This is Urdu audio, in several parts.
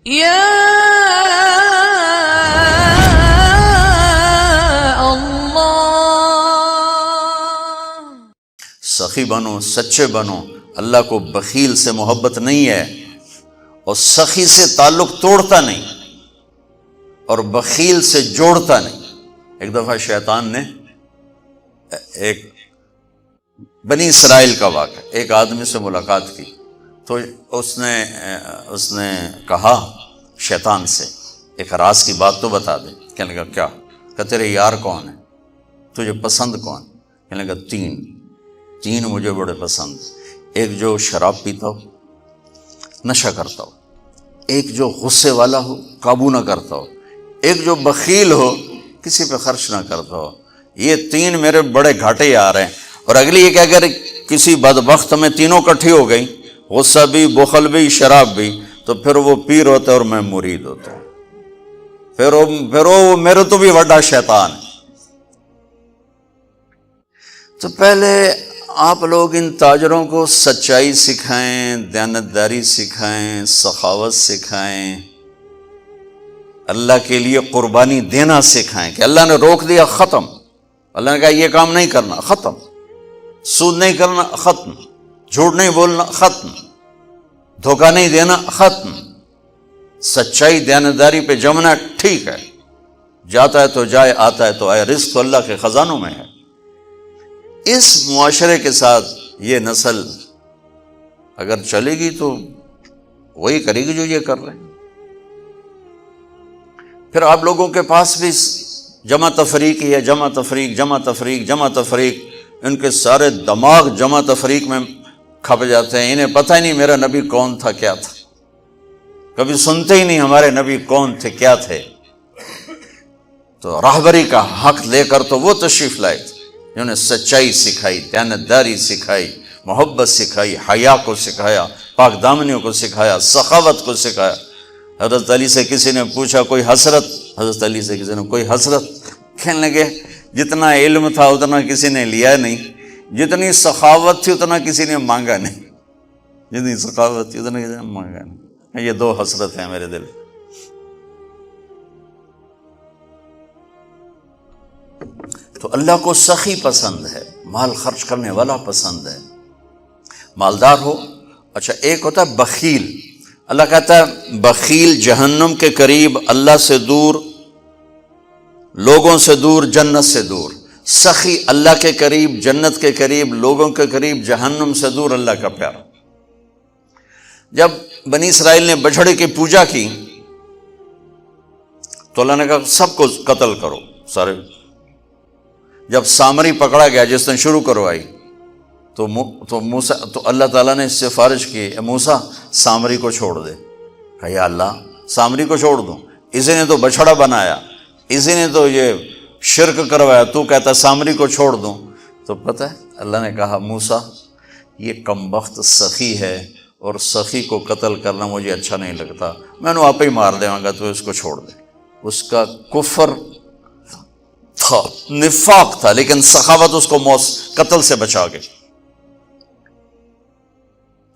یا اللہ، سخی بنو، سچے بنو. اللہ کو بخیل سے محبت نہیں ہے اور سخی سے تعلق توڑتا نہیں اور بخیل سے جوڑتا نہیں. ایک دفعہ شیطان نے ایک بنی اسرائیل کا واقعہ، ایک آدمی سے ملاقات کی تو اس نے کہا شیطان سے ایک راز کی بات تو بتا دے. کہنے لگا کیا؟ کہ تیرے یار کون ہے، تجھے پسند کون؟ کہنے لگا تین مجھے بڑے پسند. ایک جو شراب پیتا ہو، نشہ کرتا ہو، ایک جو غصے والا ہو، قابو نہ کرتا ہو، ایک جو بخیل ہو، کسی پہ خرچ نہ کرتا ہو. یہ تین میرے بڑے گھاٹے آ رہے ہیں. اور اگلی یہ کہ اگر کسی بدبخت میں تینوں کٹھی ہو گئی، غصہ بھی، بخل بھی، شراب بھی، تو پھر وہ پیر ہوتا ہے اور میں مرید ہوتا ہوں. پھر وہ میرے تو بھی بڑا شیطان ہے. تو پہلے آپ لوگ ان تاجروں کو سچائی سکھائیں، دیانتداری سکھائیں، سخاوت سکھائیں، اللہ کے لیے قربانی دینا سکھائیں. کہ اللہ نے روک دیا، ختم. اللہ نے کہا یہ کام نہیں کرنا، ختم. سود نہیں کرنا، ختم. جھوٹ نہیں بولنا، ختم. دھوکہ نہیں دینا، ختم. سچائی دیانتداری پہ جمنا ٹھیک ہے، جاتا ہے تو جائے، آتا ہے تو آئے. رزق تو اللہ کے خزانوں میں ہے. اس معاشرے کے ساتھ یہ نسل اگر چلے گی تو وہی کرے گی جو یہ کر رہے ہیں. پھر آپ لوگوں کے پاس بھی جمع تفریق ہی ہے، جمع تفریق، جمع تفریق، جمع تفریق. ان کے سارے دماغ جمع تفریق میں کھپ جاتے ہیں. انہیں پتہ ہی نہیں میرا نبی کون تھا، کیا تھا. کبھی سنتے ہی نہیں ہمارے نبی کون تھے، کیا تھے. تو راہبری کا حق لے کر تو وہ تشریف لائے تھے جنہوں نے سچائی سکھائی، دیانتداری سکھائی، محبت سکھائی، حیا کو سکھایا، پاک دامنیوں کو سکھایا، سخاوت کو سکھایا. حضرت علی سے کسی نے پوچھا کوئی حسرت، حضرت علی سے کسی نے کوئی حسرت. کہنے لگے جتنا علم تھا اتنا کسی نے لیا نہیں، جتنی سخاوت تھی اتنا کسی نے مانگا نہیں، جتنی سخاوت تھی اتنا کسی نے مانگا نہیں. یہ دو حسرت ہیں میرے دل. تو اللہ کو سخی پسند ہے، مال خرچ کرنے والا پسند ہے، مالدار ہو. اچھا ایک ہوتا ہے بخیل. اللہ کہتا ہے بخیل جہنم کے قریب، اللہ سے دور، لوگوں سے دور، جنت سے دور. سخی اللہ کے قریب، جنت کے قریب، لوگوں کے قریب، جہنم سے دور، اللہ کا پیارا. جب بنی اسرائیل نے بچھڑے کی پوجا کی تو اللہ نے کہا سب کو قتل کرو، سارے. جب سامری پکڑا گیا جس نے شروع کروائی تو اللہ تعالیٰ نے اس سے سفارش کی، اے موسیٰ سامری کو چھوڑ دے. کہا یا اللہ سامری کو چھوڑ دوں؟ اسی نے تو بچھڑا بنایا، اسی نے تو یہ شرک کروایا، تو کہتا سامری کو چھوڑ دوں. تو پتہ ہے اللہ نے کہا موسیٰ یہ کمبخت سخی ہے اور سخی کو قتل کرنا مجھے اچھا نہیں لگتا، میں نے آپ ہی مار دے گا، تو اس کو چھوڑ دے. اس کا کفر تھا، نفاق تھا، لیکن سخاوت اس کو قتل سے بچا گئی.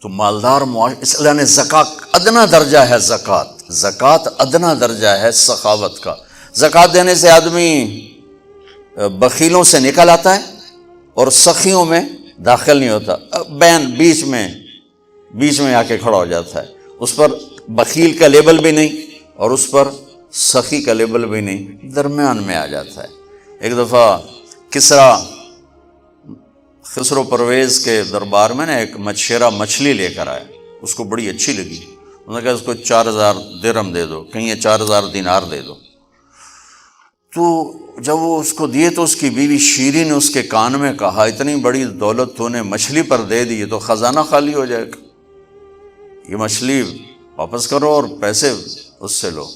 تو مالدار اس اللہ نے زکوٰۃ ادنا درجہ ہے، زکوٰۃ ادنا درجہ ہے سخاوت کا. زکوٰۃ دینے سے آدمی بخیلوں سے نکل آتا ہے اور سخیوں میں داخل نہیں ہوتا، بین بیچ میں آ کے کھڑا ہو جاتا ہے. اس پر بخیل کا لیبل بھی نہیں اور اس پر سخی کا لیبل بھی نہیں، درمیان میں آ جاتا ہے. ایک دفعہ خسرو پرویز کے دربار میں نے ایک مچھیرا مچھلی لے کر آیا، اس کو بڑی اچھی لگی. انہوں نے کہا اس کو 4000 درہم دے دو، کہیں 4000 دینار دے دو. تو جب وہ اس کو دیے تو اس کی بیوی شیری نے اس کے کان میں کہا اتنی بڑی دولت تو نے مچھلی پر دے دی، تو خزانہ خالی ہو جائے گا، یہ مچھلی واپس کرو اور پیسے اس سے لو.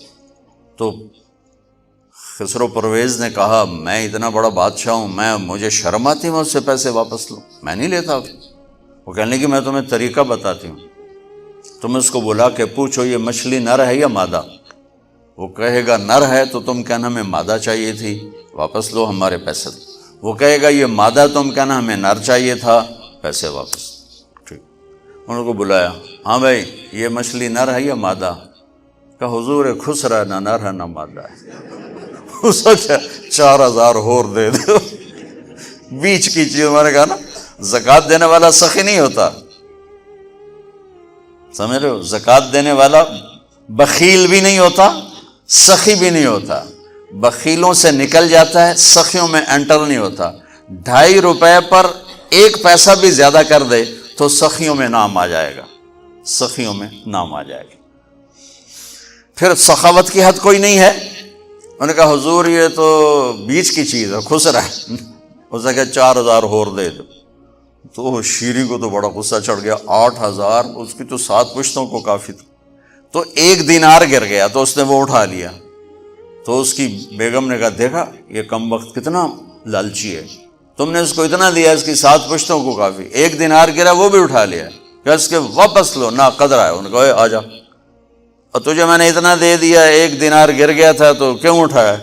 تو خسرو پرویز نے کہا میں اتنا بڑا بادشاہ ہوں، مجھے شرم آتی میں اس سے پیسے واپس لوں، میں نہیں لیتا. وہ کہنے لگی میں تمہیں طریقہ بتاتی ہوں، تم اس کو بلا کے پوچھو یہ مچھلی نر ہے یا مادہ. وہ کہے گا نر ہے تو تم کہنا ہمیں مادہ چاہیے تھی، واپس لو ہمارے پیسے. وہ کہے گا یہ مادہ، تم کہنا ہمیں نر چاہیے تھا، پیسے واپس. ٹھیک، انہوں کو بلایا، ہاں بھائی یہ مچھلی نر ہے یا مادہ؟ کہ حضور خسرا نہ نر ہے نہ مادہ ہے، اس کو 4000 اور دے دو، بیچ کی چیز۔ میں نے کہا نا زکوٰۃ دینے والا سخی نہیں ہوتا، سمجھ رہے ہو؟ زکوٰۃ دینے والا بخیل بھی نہیں ہوتا، سخی بھی نہیں ہوتا، بخیلوں سے نکل جاتا ہے، سخیوں میں انٹر نہیں ہوتا۔ 2.5 روپے پر 1 پیسہ بھی زیادہ کر دے تو سخیوں میں نام آ جائے گا، سخیوں میں نام آ جائے گا۔ پھر سخاوت کی حد کوئی نہیں ہے۔ انہوں نے کہا حضور یہ تو بیچ کی چیز ہے، خسرا ہے۔ اس نے کہا 4000 اور دے دو۔ تو شیریں کو تو بڑا غصہ چڑھ گیا، 8000 اس کی تو 7 پشتوں کو کافی تھا۔ تو 1 دینار گر گیا تو اس نے وہ اٹھا لیا۔ تو اس کی بیگم نے کہا دیکھا یہ کم وقت کتنا لالچی ہے، تم نے اس کو اتنا دیا، اس کی 7 پشتوں کو کافی، 1 دینار گرا وہ بھی اٹھا لیا، کہ اس کے واپس لو، نا قدر ہے۔ انہوں نے کہا آ جا، اور تجھے میں نے اتنا دے دیا، 1 دینار گر گیا تھا تو کیوں اٹھایا؟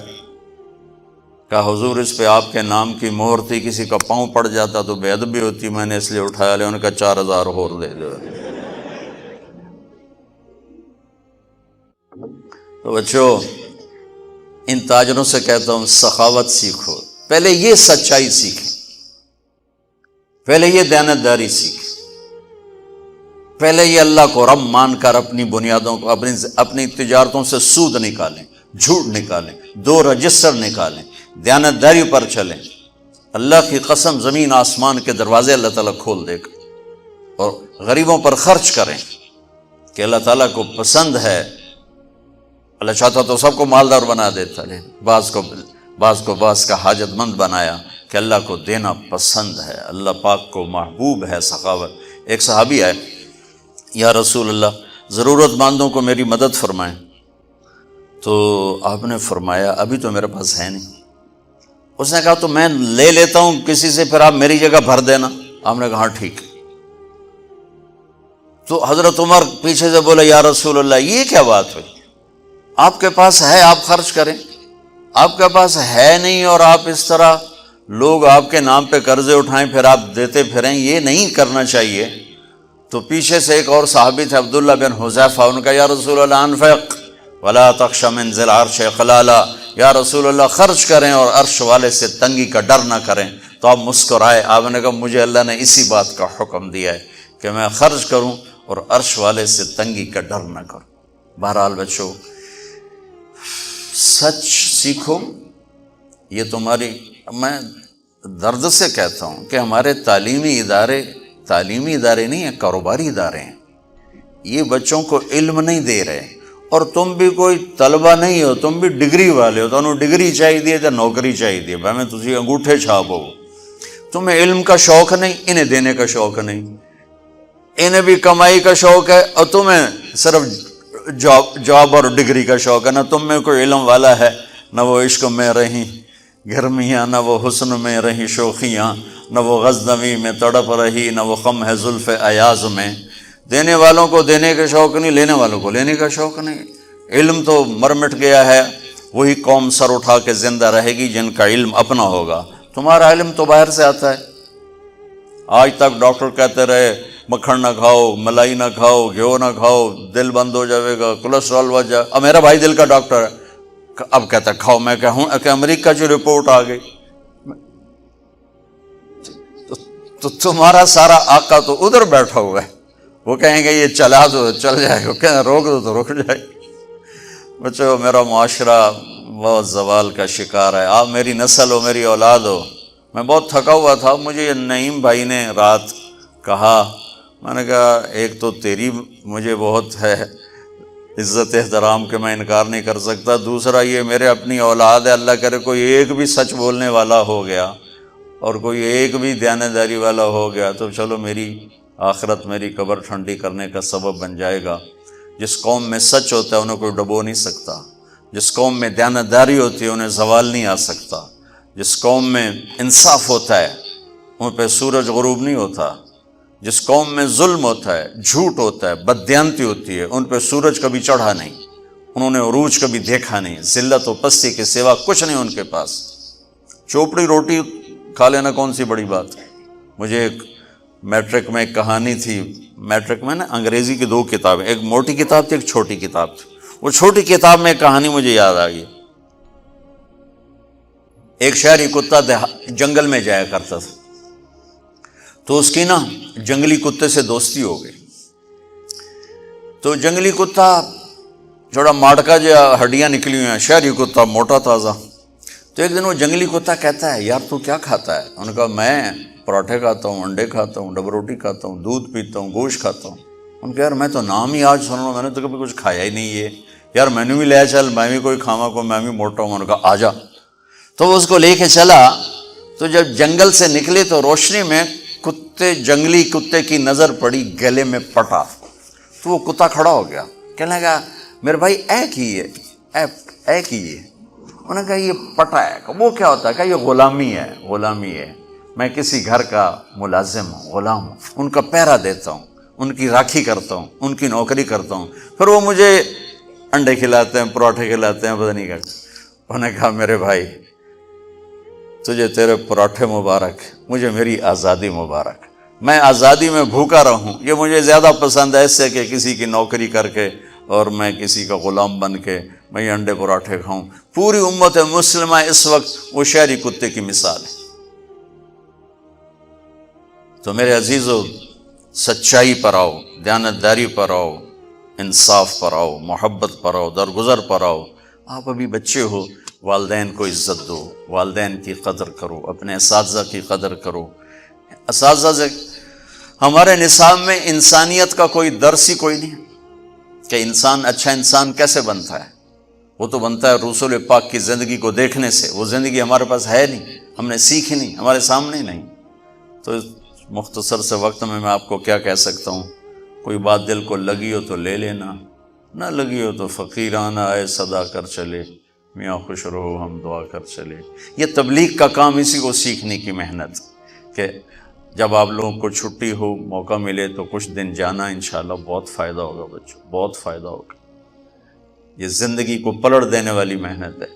کہا حضور اس پہ آپ کے نام کی مہر تھی، کسی کا پاؤں پڑ جاتا تو بے ادبی ہوتی، میں نے اس لیے اٹھایا لیا۔ انہوں نے کہا 4000 اور دے دو۔ تو بچوں ان تاجروں سے کہتا ہوں سخاوت سیکھو، پہلے یہ سچائی سیکھیں، پہلے یہ دیانتداری سیکھیں، پہلے یہ اللہ کو رب مان کر اپنی بنیادوں کو، اپنی تجارتوں سے سود نکالیں، جھوٹ نکالیں، 2 رجسٹر نکالیں، دیانتداری پر چلیں۔ اللہ کی قسم زمین آسمان کے دروازے اللہ تعالیٰ کھول دے گا۔ اور غریبوں پر خرچ کریں کہ اللہ تعالیٰ کو پسند ہے۔ اللہ چاہتا تو سب کو مالدار بنا دیتا، لیکن بعض کو بعض کا حاجت مند بنایا کہ اللہ کو دینا پسند ہے، اللہ پاک کو محبوب ہے سخاوت۔ ایک صحابی آئے، یا رسول اللہ ضرورت مندوں کو میری مدد فرمائیں۔ تو آپ نے فرمایا ابھی تو میرے پاس ہے نہیں۔ اس نے کہا تو میں لے لیتا ہوں کسی سے، پھر آپ میری جگہ بھر دینا۔ آپ نے کہا ہاں ٹھیک۔ تو حضرت عمر پیچھے سے بولے یا رسول اللہ یہ کیا بات ہوئی، آپ کے پاس ہے آپ خرچ کریں، آپ کے پاس ہے نہیں اور آپ اس طرح لوگ آپ کے نام پہ قرضے اٹھائیں پھر آپ دیتے پھریں، یہ نہیں کرنا چاہیے۔ تو پیچھے سے ایک اور صحابی تھے عبداللہ بن حذیفہ، ان کا یا رسول اللہ انفق ولا تخش من ذی العرش خلالا، یا رسول اللہ خرچ کریں اور عرش والے سے تنگی کا ڈر نہ کریں۔ تو آپ مسکرائے، آپ نے کہا مجھے اللہ نے اسی بات کا حکم دیا ہے کہ میں خرچ کروں اور عرش والے سے تنگی کا ڈر نہ کروں۔ بہرحال بچوں سچ سیکھو، یہ تمہاری، میں درد سے کہتا ہوں کہ ہمارے تعلیمی ادارے نہیں ہیں، کاروباری ادارے ہیں۔ یہ بچوں کو علم نہیں دے رہے، اور تم بھی کوئی طلبہ نہیں ہو، تم بھی ڈگری والے ہو، تو انہوں ڈگری چاہیے یا نوکری چاہیے، بھائی میں تجھے انگوٹھے چھاپ ہو۔ تمہیں علم کا شوق نہیں، انہیں دینے کا شوق نہیں، انہیں بھی کمائی کا شوق ہے اور تمہیں صرف جاب اور ڈگری کا شوق ہے۔ نہ تم میں کوئی علم والا ہے، نہ وہ عشق میں رہیں گرمیاں، نہ وہ حسن میں رہیں شوخیاں، نہ وہ غزنوی میں تڑپ رہی، نہ وہ خم ہے زلف ایاز میں۔ دینے والوں کو دینے کا شوق نہیں، لینے والوں کو لینے کا شوق نہیں۔ علم تو مر مٹ گیا ہے، وہی قوم سر اٹھا کے زندہ رہے گی جن کا علم اپنا ہوگا۔ تمہارا علم تو باہر سے آتا ہے۔ آج تک ڈاکٹر کہتے رہے مکھن نہ کھاؤ، ملائی نہ کھاؤ، گھیو نہ کھاؤ، دل بند ہو جائے گا، کولیسٹرول بڑھ جائے۔ اب میرا بھائی دل کا ڈاکٹر ہے، اب کہتا ہے کھاؤ۔ میں کہوں کہ امریکہ کی رپورٹ آ گئی، تو تمہارا سارا آقا تو ادھر بیٹھا ہوا ہے، وہ کہیں گے یہ چلا تو چل جائے گا، کہیں روک دو تو رک جائے گا۔ بچوں میرا معاشرہ بہت زوال کا شکار ہے، آپ میری نسل ہو، میری اولاد ہو۔ میں بہت تھکا ہوا تھا، مجھے نعیم بھائی نے رات کہا، میں نے کہا ایک تو تیری مجھے بہت ہے عزت احترام کہ میں انکار نہیں کر سکتا، دوسرا یہ میرے اپنی اولاد ہے، اللہ کرے کوئی ایک بھی سچ بولنے والا ہو گیا اور کوئی ایک بھی دیانتداری والا ہو گیا تو چلو میری آخرت، میری قبر ٹھنڈی کرنے کا سبب بن جائے گا۔ جس قوم میں سچ ہوتا ہے انہیں کوئی ڈبو نہیں سکتا، جس قوم میں دیانتداری ہوتی ہے انہیں زوال نہیں آ سکتا، جس قوم میں انصاف ہوتا ہے ان پہ سورج غروب نہیں ہوتا، جس قوم میں ظلم ہوتا ہے، جھوٹ ہوتا ہے، بددیانتی ہوتی ہے، ان پہ سورج کبھی چڑھا نہیں، انہوں نے عروج کبھی دیکھا نہیں، ذلت و پستی کے سوا کچھ نہیں ان کے پاس۔ چوپڑی روٹی کھا لینا کون سی بڑی بات ہے۔ مجھے ایک میٹرک میں ایک کہانی تھی، میٹرک میں نا انگریزی کی 2 کتابیں، ایک موٹی کتاب تھی ایک چھوٹی کتاب تھی، وہ چھوٹی کتاب میں ایک کہانی مجھے یاد آ گئی. ایک شہری کتا جنگل میں جایا کرتا تھا، تو اس کی نا جنگلی کتے سے دوستی ہو گئی. تو جنگلی کتا تھوڑا ماڑکا جو ہڈیاں نکلی ہوئی ہیں، شہری کتا موٹا تازہ. تو ایک دن وہ جنگلی کتا کہتا ہے، یار تو کیا کھاتا ہے؟ انہوں نے کہا میں پراٹھے کھاتا ہوں، انڈے کھاتا ہوں، ڈبل روٹی کھاتا ہوں، دودھ پیتا ہوں، گوشت کھاتا ہوں. ان کہ یار میں تو نام ہی آج سن رہا ہوں، میں نے تو کبھی کچھ کھایا ہی نہیں ہے. یار میں نے بھی لے چل، میں بھی کوئی کھاوا کو، میں بھی موٹا ہوں. انہوں نے کہا آ جا. تو وہ اس کو لے کے چلا. تو جب جنگل سے نکلے تو روشنی میں جنگلی کتے کی نظر پڑی گلے میں پٹا. تو وہ کتا کھڑا ہو گیا، کہنے لگا میرے بھائی اے کی ہے. انہوں نے کہا یہ پٹا ہے. وہ کیا ہوتا ہے؟ کہ یہ غلامی ہے. میں کسی گھر کا ملازم ہوں، غلام ہوں، ان کا پہرا دیتا ہوں، ان کی راکھی کرتا ہوں، ان کی نوکری کرتا ہوں، پھر وہ مجھے انڈے کھلاتے ہیں، پراٹھے کھلاتے ہیں، پتہ نہیں کیا. انہوں نے کہا میرے بھائی تجھے تیرے پراٹھے مبارک، مجھے میری آزادی مبارک. میں آزادی میں بھوکا رہوں، یہ مجھے زیادہ پسند ہے اس سے کہ کسی کی نوکری کر کے اور میں کسی کا غلام بن کے میں یہ انڈے پراٹھے کھاؤں. پوری امت مسلمہ اس وقت وہ شہری کتے کی مثال ہے. تو میرے عزیزو، سچائی پر آؤ، دیانتداری پر آؤ، انصاف پر آؤ، محبت پر آؤ، درگزر پر آؤ. آپ ابھی بچے ہو، والدین کو عزت دو، والدین کی قدر کرو، اپنے اساتذہ کی قدر کرو. اساتذہ سے ہمارے نصاب میں انسانیت کا کوئی درس ہی کوئی نہیں کہ انسان اچھا انسان کیسے بنتا ہے. وہ تو بنتا ہے رسول پاک کی زندگی کو دیکھنے سے. وہ زندگی ہمارے پاس ہے نہیں، ہم نے سیکھی نہیں، ہمارے سامنے نہیں. تو مختصر سے وقت میں آپ کو کیا کہہ سکتا ہوں. کوئی بات دل کو لگی ہو تو لے لینا، نہ لگی ہو تو فقیرانہ آئے صدا کر چلے، میاں خوش رہو ہم دعا کر چلے. یہ تبلیغ کا کام اسی کو سیکھنے کی محنت کہ جب آپ لوگوں کو چھٹی ہو، موقع ملے تو کچھ دن جانا، انشاءاللہ بہت فائدہ ہوگا بچوں، بہت فائدہ ہوگا. یہ زندگی کو پلٹ دینے والی محنت ہے.